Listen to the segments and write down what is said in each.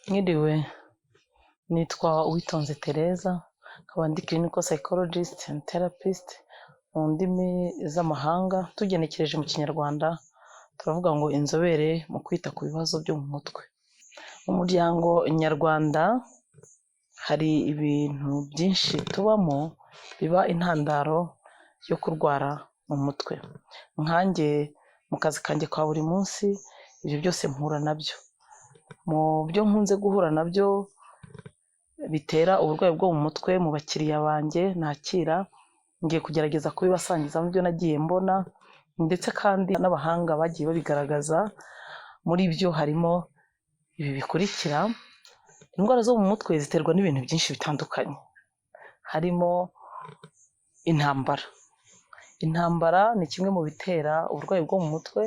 Nkiriwe nitwa Uwitonze Tereza, nkaba ndi clinical psychologist and therapist mu ndimi z'amahanga, tugenekereje mu kinyarwanda turavuga ngo inzobere mu kwita ku bibazo byo mu mutwe. Mu muryango nyarwanda hari ibintu byinshi tubamo biba intandaro yo kurwara mu mutwe. Nkanjye mu kazi kanjye ka buri munsi ibyo byose mpura nabyo. Mu byo nkunze guhura nabyo bitera uburwayi bwo mu mutwe mu bakiriya banjye nakira, ngiye kugerageza kubibasangiza mu byo nagiye mbona, ndetse kandi n'abahanga bagiye babigaragaza. Muri byo harimo ibi bikurikira: indwara zo mu mutwe ziterwa n'ibintu byinshi bitandukanye, harimo intambara. Intambara ni kimwe mu bitera uburwayi bwo mu mutwe.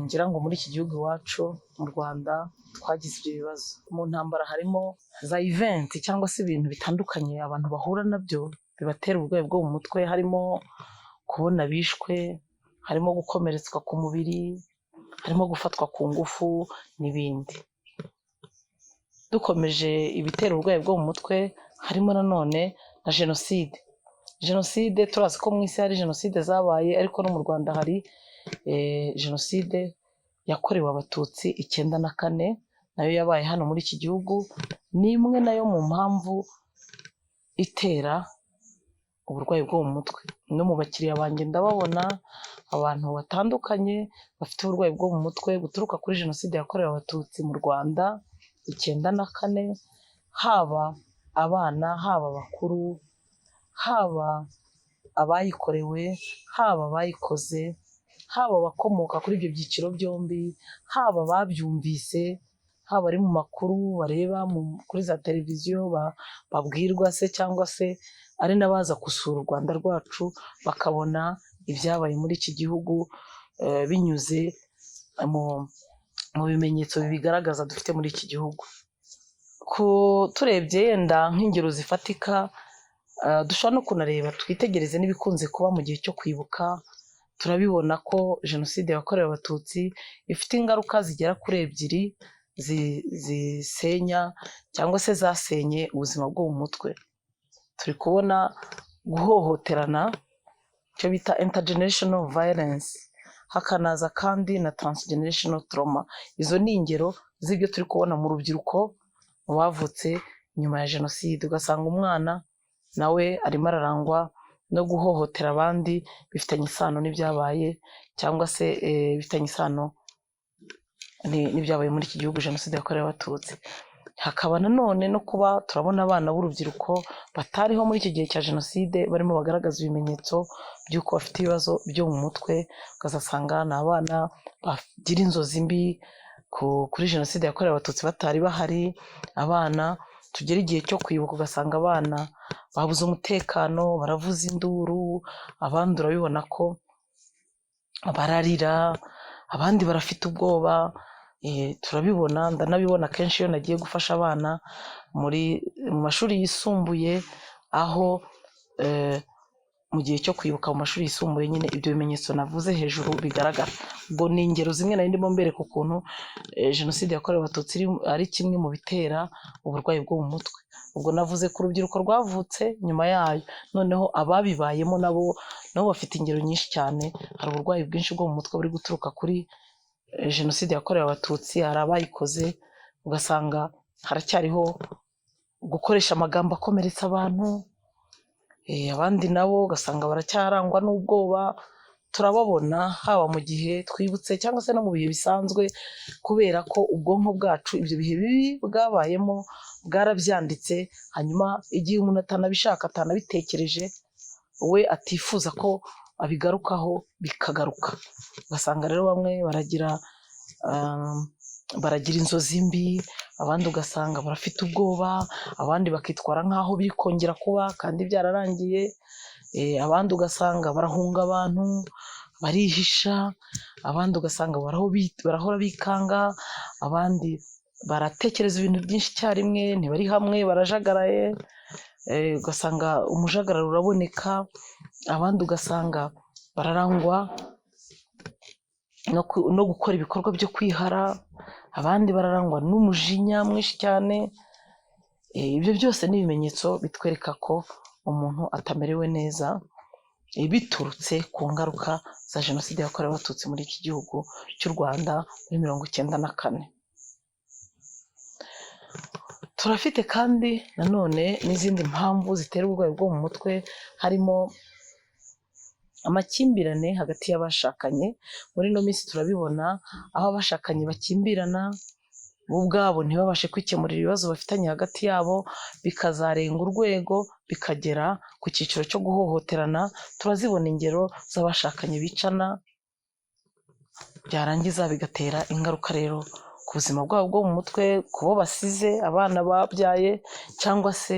Ngira ngo muri iki gihugu iwacu mu Rwanda twagize ibyo bibazo. Mu ntambara harimo za event cyangwa se ibintu bitandukanye abantu bahura nabyo bibatera uburwayi bwo mu mutwe, harimo kubona bishwe, harimo gukomeretswa ku mubiri, harimo gufatwa ku ngufu n'ibindi. Dukomeje ibitera uburwayi bwo mu mutwe, harimo nanone na jenoside. Jenoside turazi ko mu isi hari jenoside zabaye, ariko no mu Rwanda hari jenoside yakorewe abatutsi 1994, nayo yabaye hano muri iki gihugu. Ni imwe nayo mu mpamvu itera uburwayi bwo mu mutwe. No mu bakiriya banjye ndababona abantu batandukanye bafite uburwayi bwo mu mutwe buturuka kuri jenoside yakorewe abatutsi mu Rwanda 1994, haba abana, haba abakuru, haba abayikorewe, haba abayikoze, haba abakomoka kuri ibyo byiciro byombi, haba ababyumvise, haba ari mu makuru bareba kuri za televiziyo babwirwa se, cyangwa se ari n'abaza gusura u Rwanda rwacu bakabona ibyabaye muri iki gihugu binyuze mu bimenyetso bibigaragaza dufite muri iki gihugu. Turebye yenda nk'ingero zifatika, dushobora no kunareba twitegereze n'ibikunze kuba mu gihe cyo kwibuka. Turabibona ko jenoside yakorewe abatutsi ifite ingaruka zigera kuri 2 zisenya cyangwa se zasenye ubuzima bwo mu mutwe. Turi kubona guhohoterana, icyo bita intergenerational violence, hakanaza kandi na transgenerational trauma. Izo ni ingero z'ibyo turi kubona mu rubyiruko mu bavutse nyuma ya jenoside. Ugasanga umwana nawe arimo ararangwa no guhohotera abandi bifitanye isano n'ibyabaye, cyangwa se bifitanye isano n'ibyabaye muri iki gihugu jenoside yakorewe abatutsi. Hakaba nanone no kuba turabona abana b'urubyiruko batariho muri iki gihe cya jenoside barimo bagaragaza ibimenyetso by'uko bafite ibibazo byo mu mutwe. Ugasanga ni abana bagira inzozi mbi kuri jenoside yakorewe abatutsi batari bahari. Abana tugera igihe cyo kwibuka ugasanga abana babuze umutekano, baravuza induru, abandi urabibona ko bararira, abandi barafite ubwoba. Turabibona, ndanabibona kenshi iyo nagiye gufasha abana mu mashuri yisumbuye, aho mu gihe cyo kwibuka mu mashuri yisumbuye nyine ibyo bimenyetso navuze hejuru bigaragara. Ubwo ni ingero zimwe nari ndimo mbereka ukuntu jenoside yakorewe abatutsi ari kimwe mu bitera uburwayi bwo mu mutwe. Ubwo navuze ku rubyiruko rwavutse nyuma yayo, noneho ababibayemo nabo bafite ingero nyinshi cyane. Hari uburwayi bwinshi bwo mu mutwe buri guturuka kuri jenoside yakorewe abatutsi. Hari abayikoze, ugasanga haracyariho gukoresha amagambo akomeretsa abantu, abandi nabo ugasanga baracyarangwa n'ubwoba. Turababona haba mu gihe twibutse cyangwa se no mu bihe bisanzwe, kubera ko ubwonko bwacu ibyo bihe bibi bwabayemo bwarabyanditse. Hanyuma igihe umuntu atanabishaka, atanabitekereje, we atifuza ko abigarukaho bikagaruka. Ugasanga rero bamwe baragira inzozi mbi, abandi ugasanga barafite ubwoba, abandi bakitwara nk'aho biri kongera kuba kandi byararangiye. Abandi ugasanga barahunga abantu, barihisha, abandi ugasanga barahora bikanga, abandi baratekereza ibintu byinshi icyarimwe, ntibari hamwe, barajagaraye. Ugasanga umujagararo uraboneka. Abandi ugasanga bararangwa no gukora ibikorwa byo kwihara, abandi bararangwa n'umujinya mwinshi cyane. Ibyo byose ni ibimenyetso bitwereka ko umuntu atamerewe neza, biturutse ku ngaruka za jenoside yakorewe abatutsi muri iki gihugu cy'u Rwanda muri 1994. Turafite kandi nanone n'izindi mpamvu zitera uburwayi bwo mu mutwe, harimo amakimbirane hagati y'abashakanye. Muri ino minsi turabibona aho abashakanye bakimbirana bo ubwabo ntibabashe kwikemurira ibibazo bafitanye hagati yabo, bikazarenga urwego bikagera ku cyiciro cyo guhohoterana. Turazibona ingero z'abashakanye bicana, byarangiza bigatera ingaruka rero ku buzima bwabo bwo mu mutwe, ku bo basize, abana babyaye, cyangwa se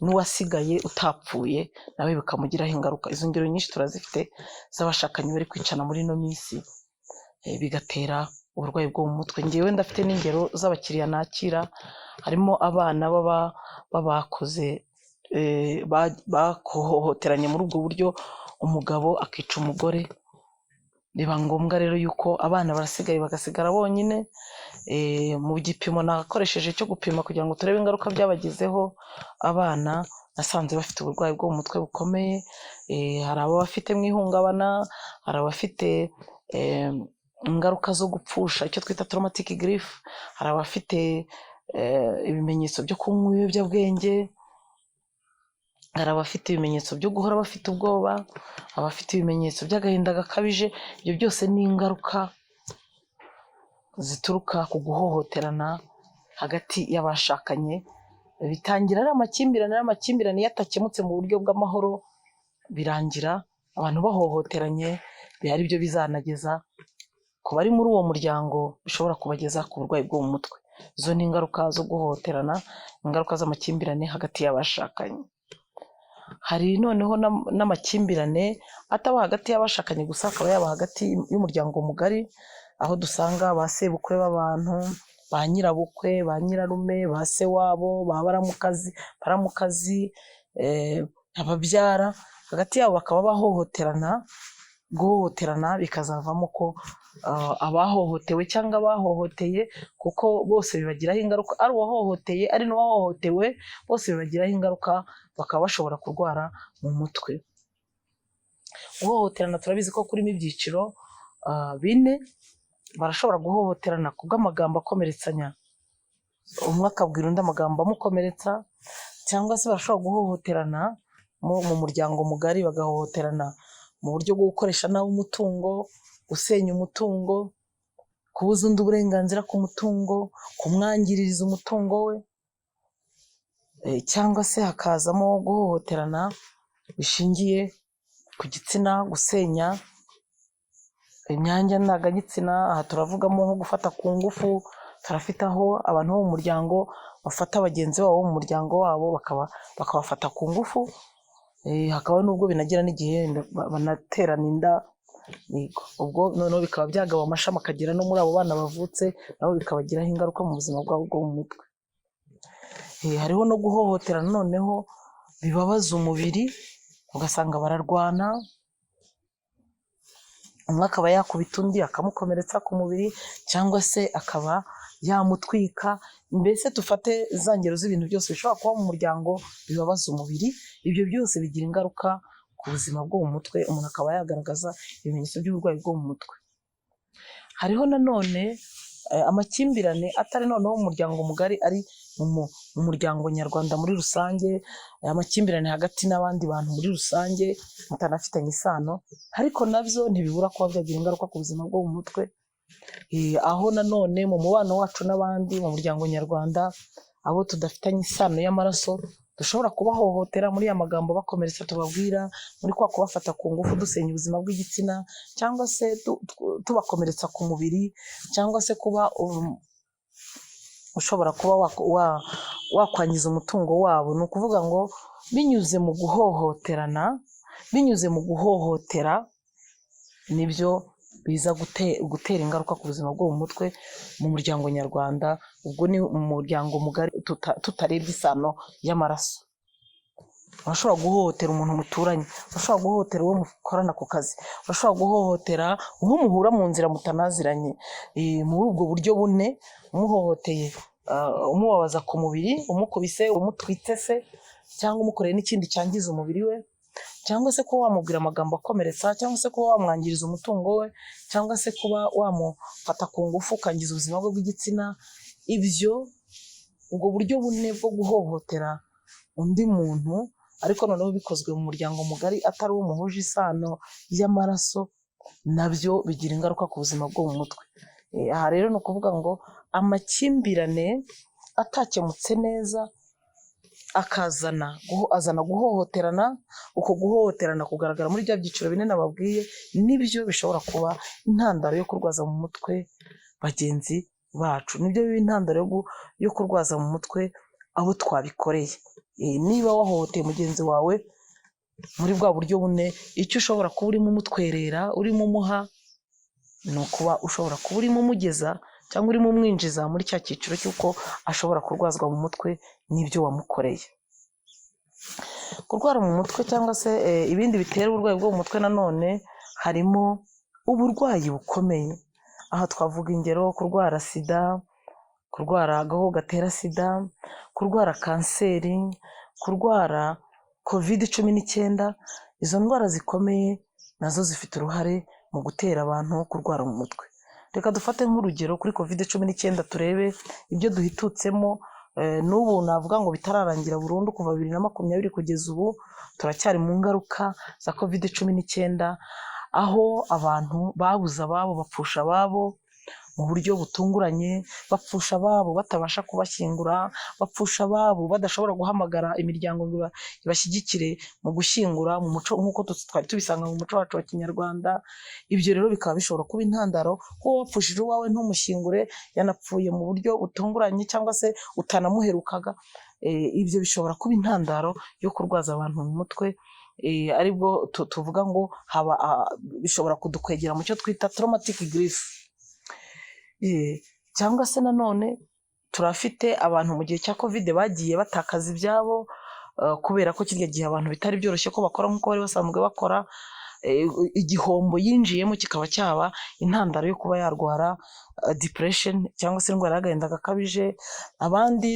n'uwasigaye utapfuye nawe bikamugiraho ingaruka. Izo ngero nyinshi turazifite z'abashakanye bari kwicana muri ino minsi, bigatera uburwayi bwo mu mutwe. Ngewe ndafite n'ingero z'abakiriya nakira, harimo abana babakoze bahohoteranye muri ubwo buryo, umugabo akica umugore. Biba ngombwa rero yuko abana barasigaye bagasigara bonyine. Mu gipimo nakoresheje cyo gupima kugira ngo turebe ingaruka byabagizeho, abana nasanze bafite uburwayi bwo mu mutwe bukomeye. Hari abo bafite mu ihungabana, hari abafite ingaruka zo gupfusha, icyo twita traumatic grief, hari abafite ibimenyetso byo kunywa ibiyobyabwenge, hari abafite ibimenyetso byo guhora bafite ubwoba, abafite ibimenyetso by'agahinda gakabije. Ibyo byose ni ingaruka zituruka ku guhohoterana hagati y'abashakanye. Bitangira ari amakimbirane iyo atakemutse mu buryo bw'amahoro, birangira abantu bahohoteranye, bihari byo bizanageza ku bari muri uwo muryango, bishobora kubageza ku burwayi bwo mu mutwe. Izo ni ingaruka zo guhohoterana, ingaruka z'amakimbirane hagati y'abashakanye. Hari noneho n'amakimbirane ataba hagati y'abashakanye gusa, akaba yaba hagati y'umuryango mugari, aho dusanga ba sebukwe b'abantu, ba nyirabukwe, ba nyirarume, ba se wabo, ba baramukazi, ababyara, hagati yabo bakaba guhohoterana bikazavamo ko abahohotewe cyangwa abahohoteye, kuko bose bibagiraho ingaruka, ari uwahohoteye ari n'uwahohotewe, bose bibagiraho ingaruka, bakaba bashobora kurwara mu mutwe. Guhohoterana turabizi ko kurimo ibyiciro 4. Barashobora guhohoterana ku bw'amagambo akomeretsanya, umwe akabwira undi amagambo amukomeretsa, cyangwa se barashobora guhohoterana mu muryango mugari, bagahohoterana mu buryo bwo gukoresha nabi umutungo, gusenya umutungo, kubuza undi uburenganzira ku mutungo, kumwangiririza umutungo we, cyangwa se hakazamo guhohoterana bishingiye ku gitsina, gusenya imyanya ndangagitsina. Aha turavugamo nko gufata ku ngufu. Turafite aho abantu bo mu muryango bafata bagenzi babo bo mu muryango wabo bakabafata ku ngufu, hakaba n'ubwo binagera n'igihe banaterana inda. Ubwo noneho bikaba byagaba amashami akagera no muri abo bana bavutse, nabo bikabagiraho ingaruka mu buzima bwabo bwo mu mutwe. Hariho no guhohoterana noneho bibabaza umubiri, ugasanga bararwana, umwe akaba yakubita undi akamukomeretsa ku mubiri, cyangwa se akaba yamutwika. Mbese dufate za ngero z'ibintu byose bishobora kuba mu muryango bibabaza umubiri. Ibyo byose bigira ingaruka ku buzima bwo mu mutwe, umuntu akaba yagaragaza ibimenyetso by'uburwayi bwo mu mutwe. Hariho nanone amakimbirane atari noneho mu muryango mugari, ari mu muryango nyarwanda muri rusange, amakimbirane hagati n'abandi bantu muri rusange mutanafitanye isano, ariko nabyo ntibibura kuba byagira ingaruka ku buzima bwo mu mutwe. Aho nanone mu mubano wacu n'abandi mu muryango nyarwanda, abo tudafitanye isano y'amaraso, dushobora kubahohotera muri ya magambo bakomeretsa tubabwira, muri kwa kubafata ku ngufu dusenya ubuzima bw'igitsina, cyangwa se tubakomeretsa ku mubiri, cyangwa se kuba ushobora kuba wakwangiza umutungo wabo. Ni ukuvuga ngo binyuze mu guhohoterana, binyuze mu guhohotera, nibyo biza gutera ingaruka ku buzima bwo mu mutwe mu muryango nyarwanda. Ubwo ni mu muryango mugari tutarebye isano y'amaraso. urashobora guhohotera umuntu muturanye, urashobora guhohotera uwo mukorana ku kazi, urashobora guhohotera uwo muhura mu nzira mutanaziranye. Muri ubwo buryo bune umuhohoteye, umubabaza ku mubiri, umukubise, umutwitse se, cyangwa umukoreye n'ikindi cyangiza umubiri we, cyangwa se kuba wamubwira amagambo akomeretsa, cyangwa se kuba wamwangiriza umutungo we, cyangwa se kuba wamufata ku ngufu ukangiza ubuzima bwe bw'igitsina. Ubwo buryo bune bwo guhohotera undi muntu, ariko noneho bikozwe mu muryango mugari atari uwo muhuje isano y'amaraso, nabyo bigira ingaruka ku buzima bwo mu mutwe. Aha rero ni ukuvuga ngo amakimbirane atakemutse neza azana guhohoterana. Uko guhohoterana kugaragara muri bya byiciro bine nababwiye, nibyo bishobora kuba intandaro yo kurwaza mu mutwe bagenzi bacu, nibyo biba intandaro yo kurwaza mu mutwe abo twabikoreye. Niba wahohoteye mugenzi wawe muri bwa buryo bune, icyo ushobora kuba urimo umutwerera, urimo umuha, ni ukuba ushobora kuba urimo umugeza cyangwa urimo umwinjiza muri cya cyiciro cy'uko ashobora kurwazwa mu mutwe n'ibyo wamukoreye. Kurwara mu mutwe cyangwa se ibindi bitera uburwayi bwo mu mutwe nanone harimo uburwayi bukomeye. Aha twavuga ingero: kurwara sida, kurwara agakoko gatera sida, kurwara kanseri, kurwara COVID-19. Izo ndwara zikomeye nazo zifite uruhare mu gutera abantu kurwara mu mutwe. Reka dufate nk'urugero kuri COVID-19 turebe ibyo duhitutsemo. N'ubu navuga ngo bitararangira burundu, kuva 2020 kugeza ubu turacyari mu ngaruka za COVID-19, aho abantu babuze ababo, bapfusha ababo mu buryo butunguranye, bapfusha ababo batabasha kubashyingura, bapfusha ababo badashobora guhamagara imiryango ngo ibashyigikire mu gushyingura mu muco nk'uko twari tubisanga mu muco wacu wa Kinyarwanda. Ibyo rero bikaba bishobora kuba intandaro ko wapfushije uwawe ntumushyingure, yanapfuye mu buryo butunguranye cyangwa se utanamuherukaga. Ibyo bishobora kuba intandaro yo kurwaza abantu mu mutwe, aribwo tuvuga ngo bishobora kudukwegera mu cyo twita traumatic grief. Cyangwa se nanone turafite abantu mu gihe cya COVID bagiye batakaza ibyabo, kubera ko kirya gihe abantu bitari byoroshye ko bakora nk'uko bari basanzwe bakora. Igihombo yinjiyemo kikaba cyaba intandaro yo kuba yarwara depression cyangwa se indwara y'agahinda gakabije. Abandi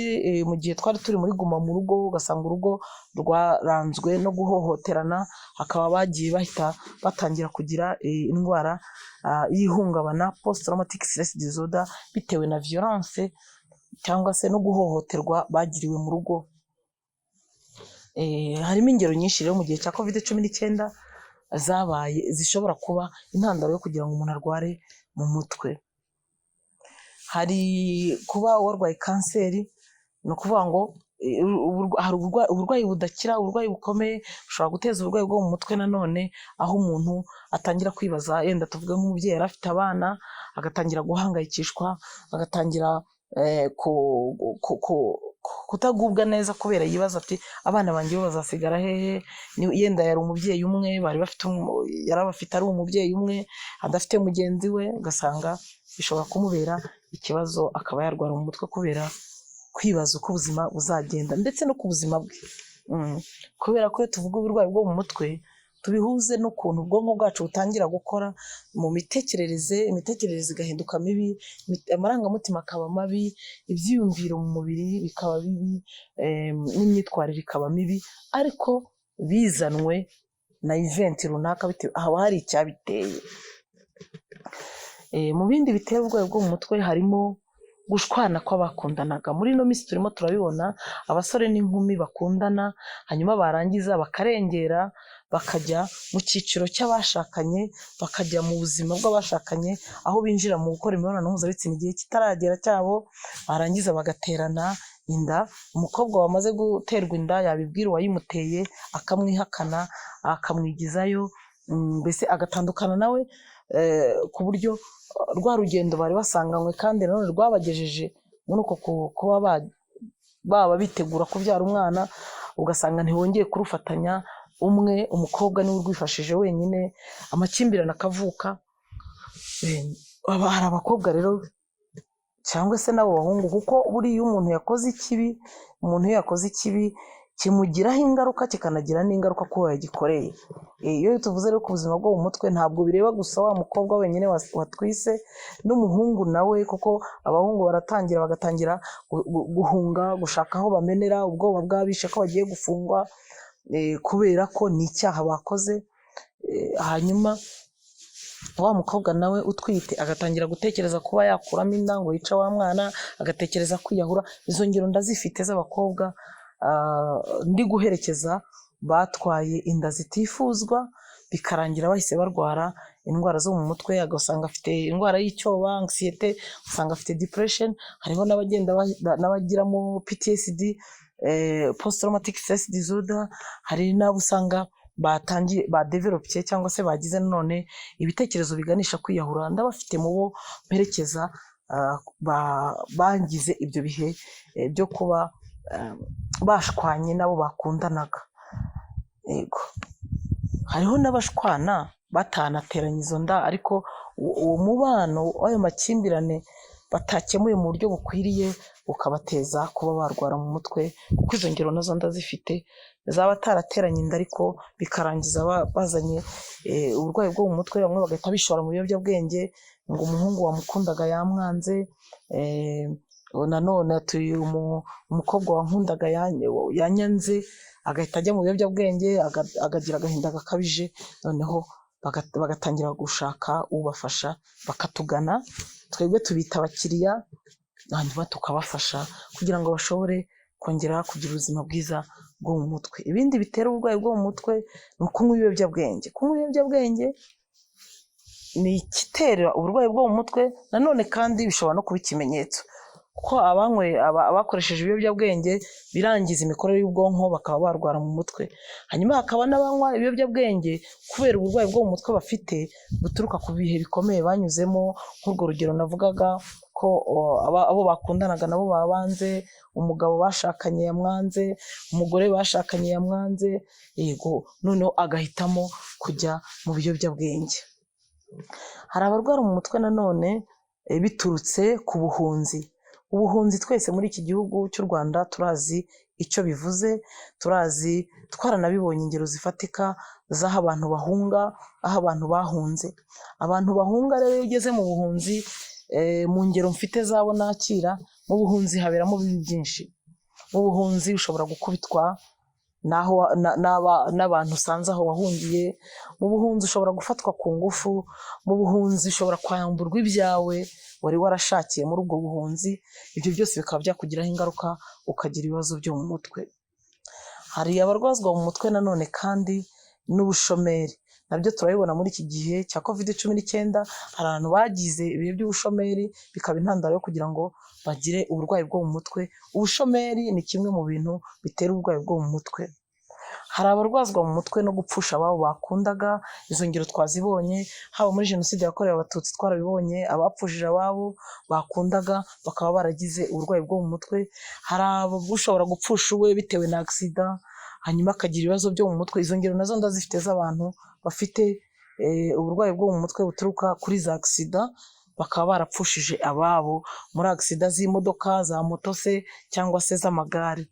mu gihe twari turi muri guma mu rugo, ugasanga urugo rwaranzwe no guhohoterana, hakaba bagiye bahita batangira kugira indwara y'ihungabana, post traumatic stress disorder, bitewe na violence cyangwa se no guhohoterwa bagiriwe mu rugo. Harimo ingero nyinshi rero mu gihe cya COVID-19 zabaye zishobora kuba intandaro yo kugira ngo umuntu arware mu mutwe. Hari kuba warwaye kanseri, ni ukuvuga ngo hari uburwayi budakira, uburwayi bukomeye bushobora guteza uburwayi bwo mu mutwe nanone, aho umuntu atangira kwibaza, yenda tuvuge nk'umubyeyi yari afite abana, agatangira guhangayikishwa, agatangira kutagubwa neza kubera yibaza ati abana banjye bo bazasigara hehe. Yenda yari umubyeyi umwe, yari abafite ari umubyeyi umwe adafite mugenzi we, ugasanga bishobora kumubera ikibazo, akaba yarwara mu mutwe kubera kwibaza uko ubuzima buzagenda ndetse no ku buzima bwe. Kubera ko iyo tuvuga uburwayi bwo mu mutwe tubihuze n'ukuntu ubwonko bwacu butangira gukora mu imitekerereze igahinduka mibi, amarangamutima akaba mabi, ibyiyumviro mu mubiri bikaba bibi, n'imyitwarire ikaba mibi, ariko bizanwe na event runaka, haba hari icyabiteye. Mu bindi bitera uburwayi bwo mu mutwe harimo gushwana kw'abakundanaga. Muri ino minsi turimo turabibona, abasore n'inkumi bakundana, hanyuma barangiza bakarengera bakajya mu cyiciro cy'abashakanye, bakajya mu buzima bw'abashakanye, aho binjira mu gukora imibonano mpuzabitsina igihe kitaragera cyabo, barangiza bagaterana inda. Umukobwa wamaze guterwa inda yabibwira uwayimuteye akamwihakana, akamwigizayo, mbese agatandukana nawe, ku buryo rwa rugendo bari basanganywe kandi nanone rwabagejeje muri uko kuba baba bitegura kubyara umwana, ugasanga ntibongeye kurufatanya. Umukobwa niwe urwifashije wenyine, amakimbirane akavuka. Hari abakobwa rero cyangwa se n'abo bahungu, kuko buriya umuntu iyo yakoze ikibi kimugiraho ingaruka, kikanagira n'ingaruka ku yagikoreye. Iyo tuvuze rero ku buzima bwo mu mutwe, ntabwo bireba gusa wa mukobwa wenyine watwise, n'umuhungu nawe, kuko abahungu bagatangira guhunga, gushaka aho bamenera, ubwoba bwabishe ko bagiye gufungwa, kubera ko ni icyaha bakoze. Hanyuma wa mukobwa nawe utwite agatangira gutekereza kuba yakuramo inda ngo yice wa mwana, agatekereza kwiyahura. Izo ngero ndazifite z'abakobwa ndi guherekeza batwaye inda zitifuzwa, bikarangira bahise barwara indwara zo mu mutwe, agasanga afite indwara y'icyoba, anxiety, usanga afite depression. Hariho n'abagiramo PTSD, post traumatic stress disorder. Hari n'abo usanga badevelopye cyangwa se bagize none ibitekerezo biganisha kwiyahura. Ndabafite mu bo mperekeza bangize ibyo bihe byo kuba bashwanye nabo bakundanaga. Yego, hariho n'abashwana batanateranya izo nda, ariko uwo mubano w'ayo makimbirane batakemuye mu buryo bukwiriye ukabateza kuba barwara mu mutwe, kuko izo ngero nazo ndazifite zaba atarateranye inda ariko bikarangiza bazanye uburwayi bwo mu mutwe. Bamwe bagahita bishora mu biyobyabwenge, ngo umuhungu wamukundaga yamwanze, nanone umukobwa wankundaga yanyanze, agahita ajya mu biyobyabwenge, akagira agahinda gakabije. Noneho bagatangira gushaka ubafasha, bakatugana, twebwe tubita abakiriya, hanyuma tukabafasha kugira ngo bashobore kongera kugira ubuzima bwiza bwo mu mutwe. Ibindi bitera uburwayi bwo mu mutwe ni ukunywa ibiyobyabwenge. Kunywa ibiyobyabwenge ni igitera uburwayi bwo mu mutwe, nanone kandi bishobora no kuba ikimenyetso, kuko abakoresheje ibiyobyabwenge birangiza imikorere y'ubwonko, bakaba barwara mu mutwe. Hanyuma hakaba n'abanywa ibiyobyabwenge kubera uburwayi bwo mu mutwe bafite buturuka ku bihe bikomeye banyuzemo, nk'urwo rugero navugaga ko abo bakundanaga nabo babanze, umugabo bashakanye yamwanze, umugore bashakanye yamwanze, yego, noneho agahitamo kujya mu biyobyabwenge. Hari abarwara mu mutwe nanone biturutse ku buhunzi. Ubuhunzi twese muri iki gihugu cy'u Rwanda turazi icyo bivuze, twaranabibonye ingero zifatika z'aho abantu bahunga, aho abantu bahunze. Abantu bahunga rero iyo ugeze mu buhunzi, mu ngero mfite zabo nakira, mu buhunzi haberamo ibintu byinshi. Mu buhunzi ushobora gukubitwa n'abantu usanze aho wahungiye. Mu buhunzi ushobora gufatwa ku ngufu. Mu buhunzi ushobora kwamburwa ibyawe wari warashakiye muri ubwo buhunzi. Ibyo byose bikaba byakugiraho ingaruka, ukagira ibibazo byo mu mutwe. Hari abarwazwa mu mutwe nanone kandi n'ubushomeri, nabyo turabibona muri iki gihe cya COVID-19. Hari abantu bagize ibihe by'ubushomeri, bikaba intandaro yo kugira ngo bagire uburwayi bwo mu mutwe. Ubushomeri ni kimwe mu bintu bitera uburwayi bwo mu mutwe. Hari abarwazwa mu mutwe no gupfusha ababo bakundaga. Izo ngero twazibonye, haba muri Jenoside yakorewe Abatutsi twarabibonye, abapfushije ababo bakundaga bakaba baragize uburwayi bwo mu mutwe. Hari ushobora gupfusha uwe bitewe na agisida, hanyuma akagira ibibazo byo mu mutwe. Izo ngero nazo ndazifite z'abantu bafite uburwayi bwo mu mutwe buturuka kuri za agisida, bakaba barapfushije ababo muri agisida z'imodoka, za moto se cyangwa se z'amagare.